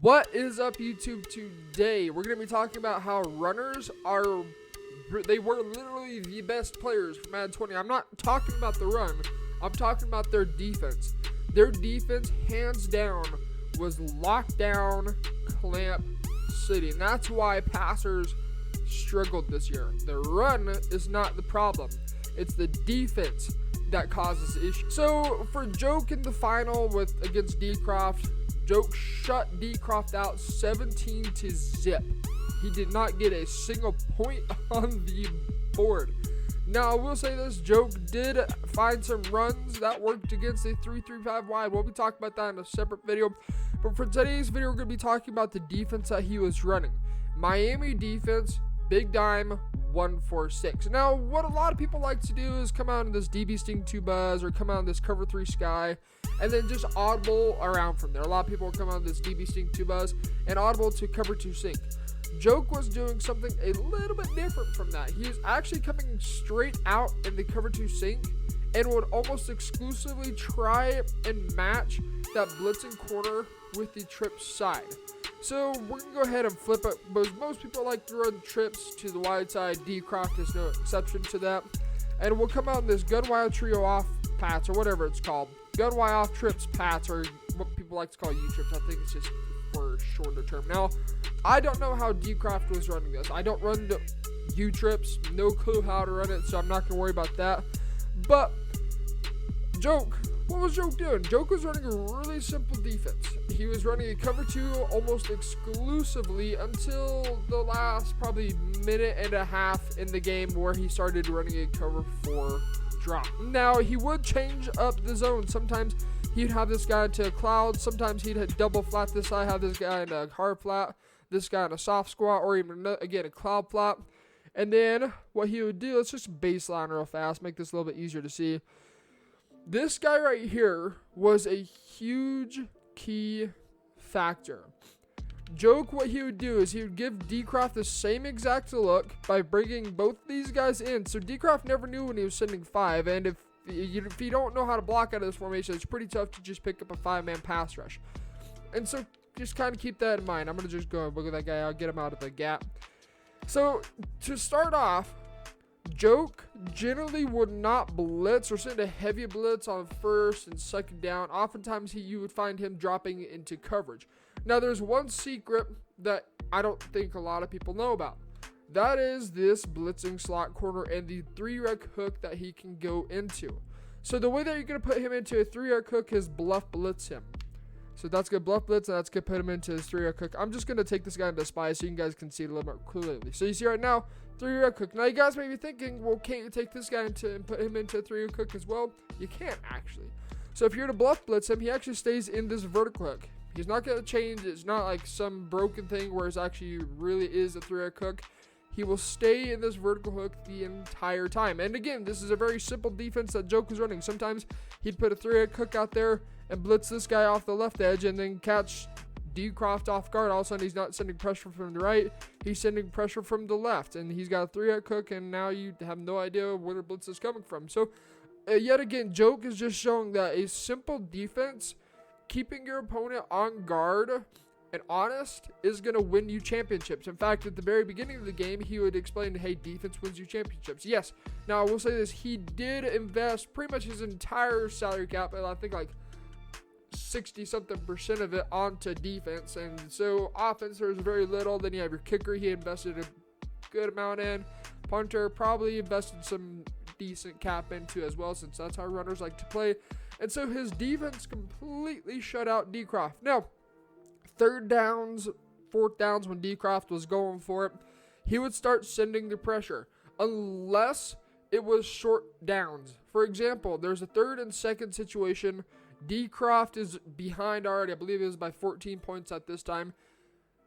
What is up, YouTube? Today we're going to be talking about how runners they were literally the best players for Madden 20. I'm not talking about the run, I'm talking about their defense. Their defense, hands down, was lockdown, clamp, city. And that's why passers struggled this year. The run is not the problem, it's the defense that causes issues. So for Joke in the final against Dcroft, Joke shut Dcroft out 17-0. He did not get a single point on the board. Now, I will say this, Joke did find some runs that worked against a 3-3-5 wide. We'll be talking about that in a separate video. But for today's video, we're going to be talking about the defense that he was running. Miami defense, big dime, 1-4-6. Now, what a lot of people like to do is come out in this DB Sting 2 buzz or come out in this cover 3 sky and then just audible around from there. A lot of people will come out in this DB Sting 2 buzz and audible to cover 2 sink. Joke was doing something a little bit different from that. He was actually coming straight out in the cover 2 sink and would almost exclusively try and match that blitzing corner with the trip side. So we're going to go ahead and flip it, because most people like to run trips to the wide side. Dcroft is no exception to that. And we'll come out in this gun wide trio off pats, or whatever it's called. Gun wide off trips pats, or what people like to call U-trips. I think it's just for shorter term. Now, I don't know how Dcroft was running this. I don't run the U-trips. No clue how to run it, so I'm not going to worry about that. But Joke, what was Joke doing? Joke was running a really simple defense. He was running a cover 2 almost exclusively until the last probably minute and a half in the game, where he started running a cover 4 drop. Now, he would change up the zone. Sometimes he'd have this guy to a cloud. Sometimes he'd hit double flat this side, have this guy in a hard flat, this guy in a soft squat, or even, again, a cloud flat. And then what he would do, let's just baseline real fast, make this a little bit easier to see. This guy right here was a huge key factor. Joke, what he would do is he would give Dcroft the same exact look by bringing both these guys in. So Dcroft never knew when he was sending 5, and if you don't know how to block out of this formation, it's pretty tough to just pick up a 5-man pass rush. And so just kind of keep that in mind. I'm going to just go and look at that guy. I'll get him out of the gap. So to start off, Joke generally would not blitz or send a heavy blitz on first and second down. Oftentimes you would find him dropping into coverage. Now, there's one secret that I don't think a lot of people know about. That is this blitzing slot corner and the 3-rec hook that he can go into. So the way that you're going to put him into a 3-rec hook is bluff blitz him. So that's going to bluff blitz, and that's going to put him into his 3-rec hook. I'm just going to take this guy into spy so you guys can see it a little more clearly. So you see right now, 3-rec hook. Now you guys may be thinking, well, can't you take this guy and put him into a 3-rec hook as well? You can't, actually. So if you're to bluff blitz him, he actually stays in this vertical hook. He's not going to change. It's not like some broken thing where it's actually really is a 3-rec hook. He will stay in this vertical hook the entire time. And again, this is a very simple defense that Joke was running. Sometimes he'd put a 3-rec hook out there and blitz this guy off the left edge and then catch Dcroft off guard. All of a sudden, he's not sending pressure from the right. He's sending pressure from the left. And he's got a 3-rec hook, and now you have no idea where the blitz is coming from. So, yet again, Joke is just showing that a simple defense, keeping your opponent on guard and honest, is going to win you championships. In fact, at the very beginning of the game, he would explain, hey, defense wins you championships. Yes. Now, I will say this. He did invest pretty much his entire salary cap, and I think like 60-something% of it onto defense. And so offense, there's very little. Then you have your kicker. He invested a good amount in. Punter probably invested some decent cap into as well, since that's how runners like to play. And so his defense completely shut out Dcroft. Now, 3rd downs, 4th downs, when Dcroft was going for it, he would start sending the pressure unless it was short downs. For example, there's a 3rd and 2nd situation. Dcroft is behind already. I believe it was by 14 points at this time.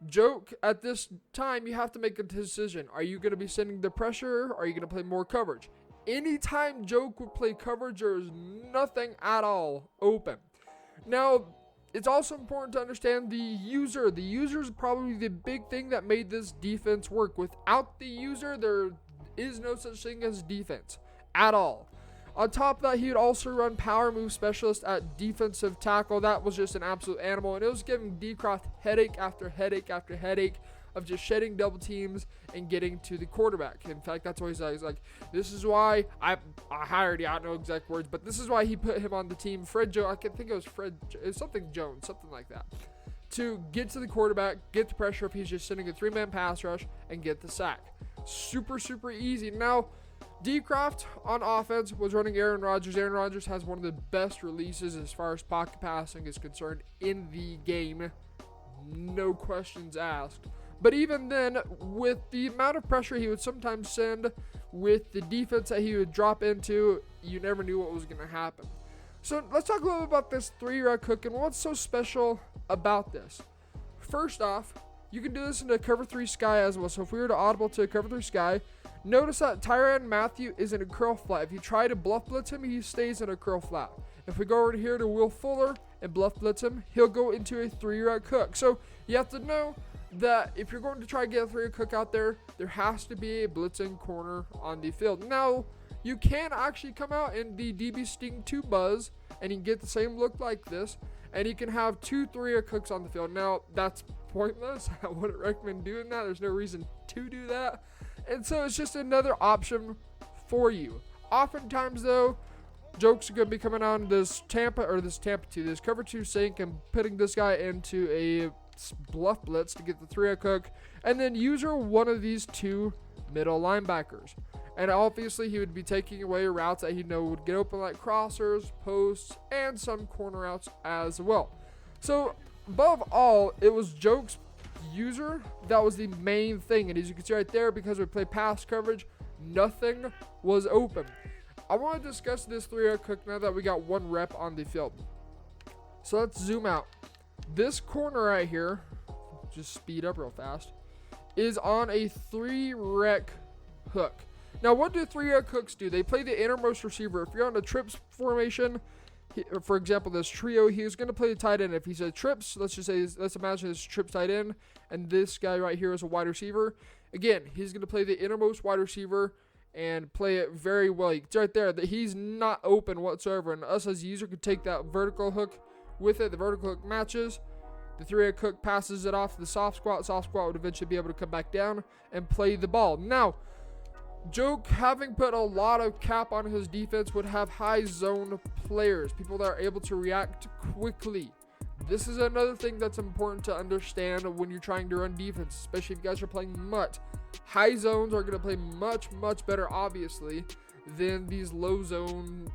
Joke, at this time, you have to make a decision. Are you going to be sending the pressure, or are you going to play more coverage? Anytime Joke would play coverage, there is nothing at all open. Now, it's also important to understand the user. The user is probably the big thing that made this defense work. Without the user, there is no such thing as defense at all. On top of that, he would also run power move specialist at defensive tackle. That was just an absolute animal, and it was giving Dcroft headache after headache after headache of just shedding double teams and getting to the quarterback. In fact, that's why he's like, this is why I already don't know exact words, but this is why he put him on the team. I can think it was it was something Jones, something like that, to get to the quarterback, get the pressure if he's just sending a 3-man pass rush, and get the sack. Super, super easy. Now, Dcroft on offense was running Aaron Rodgers. Aaron Rodgers has one of the best releases as far as pocket passing is concerned in the game. No questions asked. But even then, with the amount of pressure he would sometimes send, with the defense that he would drop into, you never knew what was going to happen. So let's talk a little bit about this 3-route hook and what's so special about this. First off, you can do this in a cover 3 sky as well. So if we were to audible to a cover 3 sky, notice that Tyrann Mathieu is in a curl flat. If you try to bluff blitz him, he stays in a curl flat. If we go over here to Will Fuller and bluff blitz him, he'll go into a 3-route hook. So you have to know that if you're going to try to get a 3-route hook out there, there has to be a blitzing corner on the field. Now, you can actually come out in the DB Sting 2 Buzz, and you can get the same look like this, and you can have 2 3-route hooks on the field. Now, that's pointless. I wouldn't recommend doing that. There's no reason to do that. And so it's just another option for you. Oftentimes, though, jokes are going to be coming on this this cover 2 sink and putting this guy into a bluff blitz to get the 3-route hook, and then user one of these 2 middle linebackers. And obviously, he would be taking away routes that he know would get open, like crossers, posts, and some corner routes as well. So, above all, it was Joke's user that was the main thing. And as you can see right there, because we play pass coverage, nothing was open. I want to discuss this 3-route hook now that we got 1 rep on the field. So let's zoom out. This corner right here, just speed up real fast, is on a 3-rec hook. Now, what do 3-rec hooks do? They play the innermost receiver. If you're on a trips formation, for example, this trio, he's going to play the tight end. If he's a trips, let's imagine this trips tight end, and this guy right here is a wide receiver. Again, he's going to play the innermost wide receiver and play it very well. It's right there that he's not open whatsoever, and us as a user could take that vertical hook with it. The vertical hook matches. The 3-rec hook passes it off to the soft squat. Soft squat would eventually be able to come back down and play the ball. Now, Joke, having put a lot of cap on his defense, would have high zone players, people that are able to react quickly. This is another thing that's important to understand when you're trying to run defense, especially if you guys are playing MUT. High zones are going to play much, much better, obviously, than these low zone,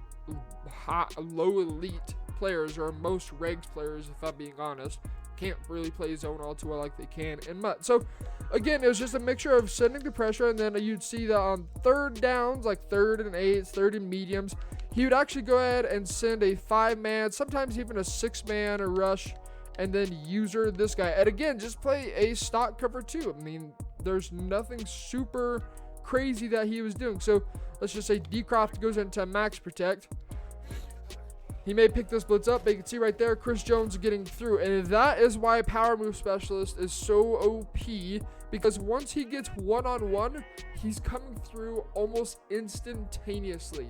low elite players, or most regs players, if I'm being honest. Can't really play zone all too well like they can in MUT. So, again, it was just a mixture of sending the pressure, and then you'd see that on 3rd downs, like 3rd and 8s, 3rd and mediums, he would actually go ahead and send a 5-man, sometimes even a 6-man rush, and then user this guy. And again, just play a stock cover 2. I mean, there's nothing super crazy that he was doing. So, let's just say Dcroft goes into max protect. He may pick this blitz up, but you can see right there, Chris Jones getting through. And that is why Power Move Specialist is so OP, because once he gets one-on-one, he's coming through almost instantaneously.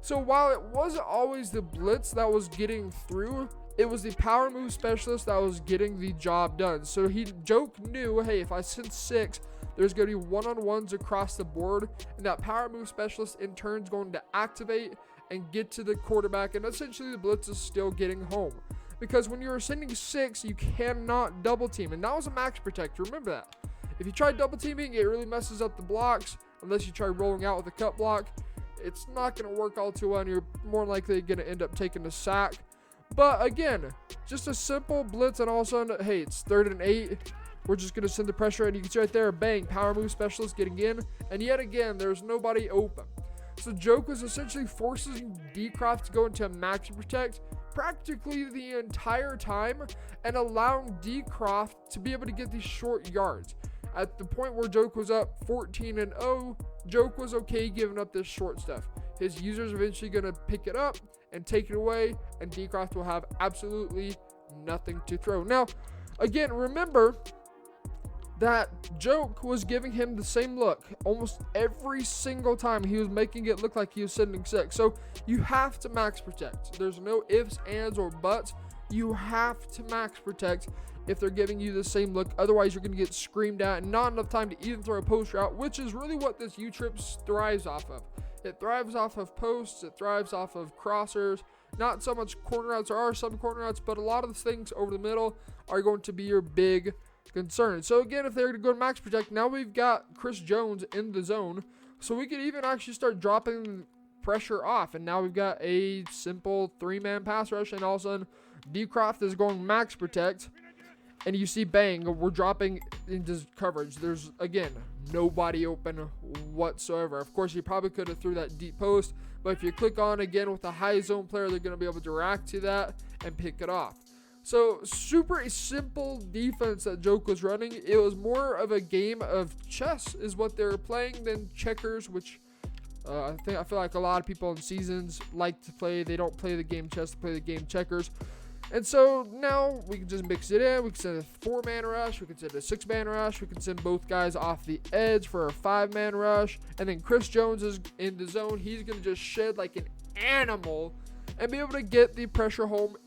So while it wasn't always the blitz that was getting through, it was the Power Move Specialist that was getting the job done. So Joke knew, hey, if I send 6, there's going to be one-on-ones across the board, and that Power Move Specialist in turn is going to activate and get to the quarterback, and essentially the blitz is still getting home. Because when you're sending 6, you cannot double team, and that was a max protect. Remember that. If you try double teaming, it really messes up the blocks. Unless you try rolling out with a cut block, it's not going to work all too well, and you're more likely going to end up taking a sack. But again, just a simple blitz, and all of a sudden, hey, it's 3rd and 8. We're just going to send the pressure, and you can see right there, bang, Power Move Specialist getting in, and yet again, there's nobody open. So Joke was essentially forcing Dcroft to go into a max protect practically the entire time, and allowing Dcroft to be able to get these short yards. At the point where Joke was up 14-0, Joke was okay giving up this short stuff. His user's eventually going to pick it up and take it away, and Dcroft will have absolutely nothing to throw. Now, again, remember, that Joke was giving him the same look almost every single time. He was making it look like he was sending 6. So you have to max protect. There's no ifs, ands, or buts. You have to max protect if they're giving you the same look. Otherwise, you're going to get screamed at and not enough time to even throw a post route, which is really what this U-Trip thrives off of. It thrives off of posts. It thrives off of crossers. Not so much corner routes. There are some corner routes, but a lot of the things over the middle are going to be your big concern. So again, if they're going to go to max protect, now we've got Chris Jones in the zone. So we could even actually start dropping pressure off. And now we've got a simple 3-man pass rush. And all of a sudden, Dcroft is going max protect. And you see, bang, we're dropping into coverage. There's, again, nobody open whatsoever. Of course, you probably could have threw that deep post. But if you click on, again, with a high zone player, they're going to be able to react to that and pick it off. So, super simple defense that Joke was running. It was more of a game of chess is what they were playing than checkers, which I feel like a lot of people in seasons like to play. They don't play the game chess, they play the game checkers. And so now we can just mix it in. We can send a 4-man rush. We can send a 6-man rush. We can send both guys off the edge for a 5-man rush. And then Chris Jones is in the zone. He's going to just shed like an animal and be able to get the pressure home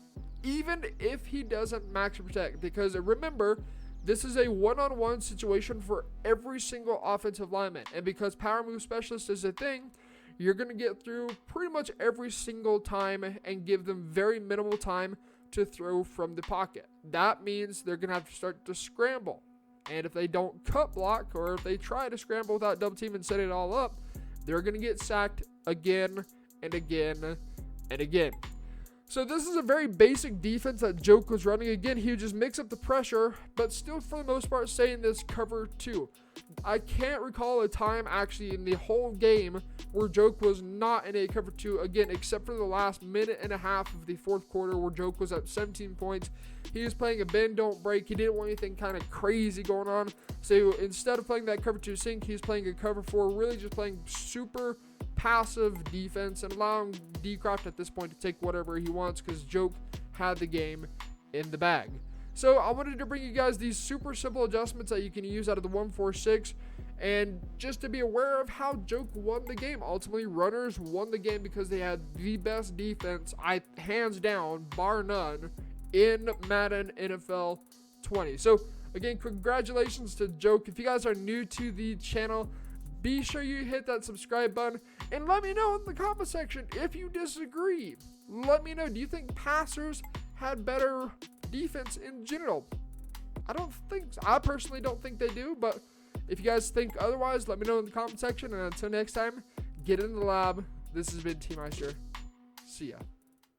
even if he doesn't max protect. Because remember, this is a one-on-one situation for every single offensive lineman. And because power move specialist is a thing, you're going to get through pretty much every single time and give them very minimal time to throw from the pocket. That means they're going to have to start to scramble. And if they don't cut block, or if they try to scramble without double team and set it all up, they're going to get sacked again and again and again. So this is a very basic defense that Joke was running. Again, he would just mix up the pressure, but still for the most part stay in this cover 2. I can't recall a time actually in the whole game where Joke was not in a cover 2, again, except for the last minute and a half of the fourth quarter where Joke was at 17 points. He was playing a bend, don't break. He didn't want anything kind of crazy going on. So instead of playing that cover 2 sink, he's playing a cover 4, really just playing super passive defense and allowing Dcroft at this point to take whatever he wants because Joke had the game in the bag. So I wanted to bring you guys these super simple adjustments that you can use out of the 1-4-6, and just to be aware of how Joke won the game. Ultimately, runners won the game because they had the best defense, hands down, bar none, in Madden NFL 20. So again, congratulations to Joke. If you guys are new to the channel, be sure you hit that subscribe button and let me know in the comment section if you disagree. Let me know, do you think passers had better defense in general? I personally don't think they do, but if you guys think otherwise, let me know in the comment section. And until next time, get in the lab. This has been T Meister. See ya.